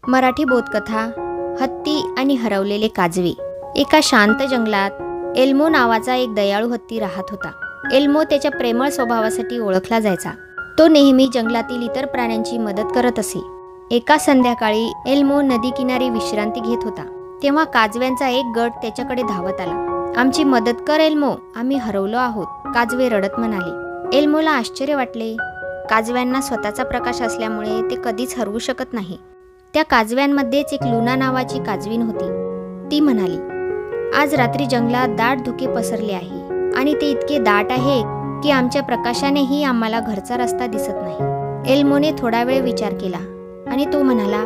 मराठी बोधकथा हत्ती आणि हरवलेले काजवे। एका शांत जंगलात एल्मो नावाचा एक दयाळू हत्ती राहत होता। एल्मो त्याच्या प्रेमळ स्वभावासाठी ओळखला जायचा। तो नेहमी जंगलातील इतर प्राण्यांची मदत करत असे। एका संध्याकाळी एल्मो नदीकिनारी विश्रांती घेत होता, तेव्हा काजव्यांचा एक गट त्याच्याकडे धावत आला। आमची मदत कर एल्मो, आम्ही हरवलो आहोत, काजवे रडत म्हणाले। एल्मोला आश्चर्य वाटले। काजव्यांना स्वतःचा प्रकाश असल्यामुळे ते कधीच हरवू शकत नाही। त्या काजव्यांमध्येच एक लुना नावाची काजवीन होती। ती म्हणाली, आज रात्री जंगलात दाट धुके पसरले आहे आणि ते इतके दाट आहे की आमच्या प्रकाशानेही आम्हाला घरचा रस्ता दिसत नाही। एल्मोने थोडा वेळ विचार केला आणि तो म्हणाला,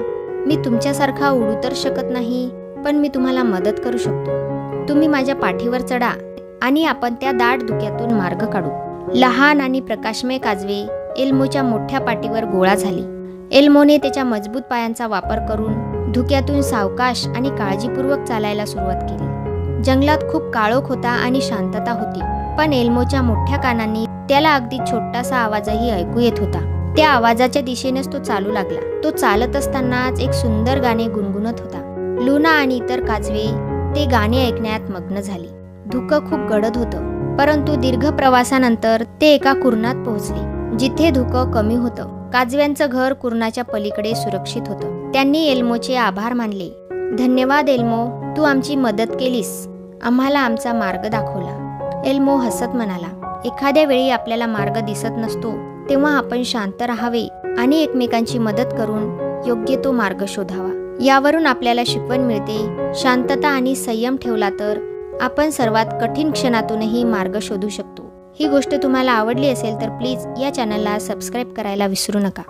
मी तुमच्यासारखा उडू तर शकत नाही, पण मी तुम्हाला मदत करू शकतो। तुम्ही माझ्या पाठीवर चढा आणि आपण त्या दाट धुक्यातून मार्ग काढू। लहान आणि प्रकाशमय काजवे एल्मोच्या मोठ्या पाठीवर गोळा झाली। एल्मोने त्याच्या मजबूत पायांचा वापर करून धुक्यातून सावकाश आणि काळजीपूर्वक चालायला सुरुवात केली। जंगलात खूप काळोख होता आणि शांतता होती, पण एल्मोच्या मोठ्या कानांनी त्याला अगदी छोटासा आवाजही ऐकू येत होता। त्या आवाजाच्या दिशेनेच तो चालू लागला। तो चालत असतानाच एक सुंदर गाणे गुणगुणत होता। लुना आणि इतर काजवे ते गाणे ऐकण्यात मग्न झाली। धुकं खूप गडद होतं, परंतु दीर्घ प्रवासानंतर ते एका कुरणात पोहोचले, जिथे धुकं कमी होतं। काजव्यांचं घर कुरणाच्या पलीकडे सुरक्षित होतं। त्यांनी एल्मोचे आभार मानले। धन्यवाद एल्मो, तू आमची मदत केलीस, आम्हाला आमचा मार्ग दाखवला। एल्मो हसत म्हणाला, एखाद्या वेळी आपल्याला मार्ग दिसत नसतो तेव्हा आपण शांत राहावे आणि एकमेकांची मदत करून योग्य तो मार्ग शोधावा। यावरून आपल्याला शिकवण मिळते, शांतता आणि संयम ठेवला तर आपण सर्वात कठीण क्षणातूनही मार्ग शोधू शकतो। ही गोष्ट तुम्हाला आवडली असेल तर प्लीज या चॅनलला सबस्क्राईब करायला विसरू नका।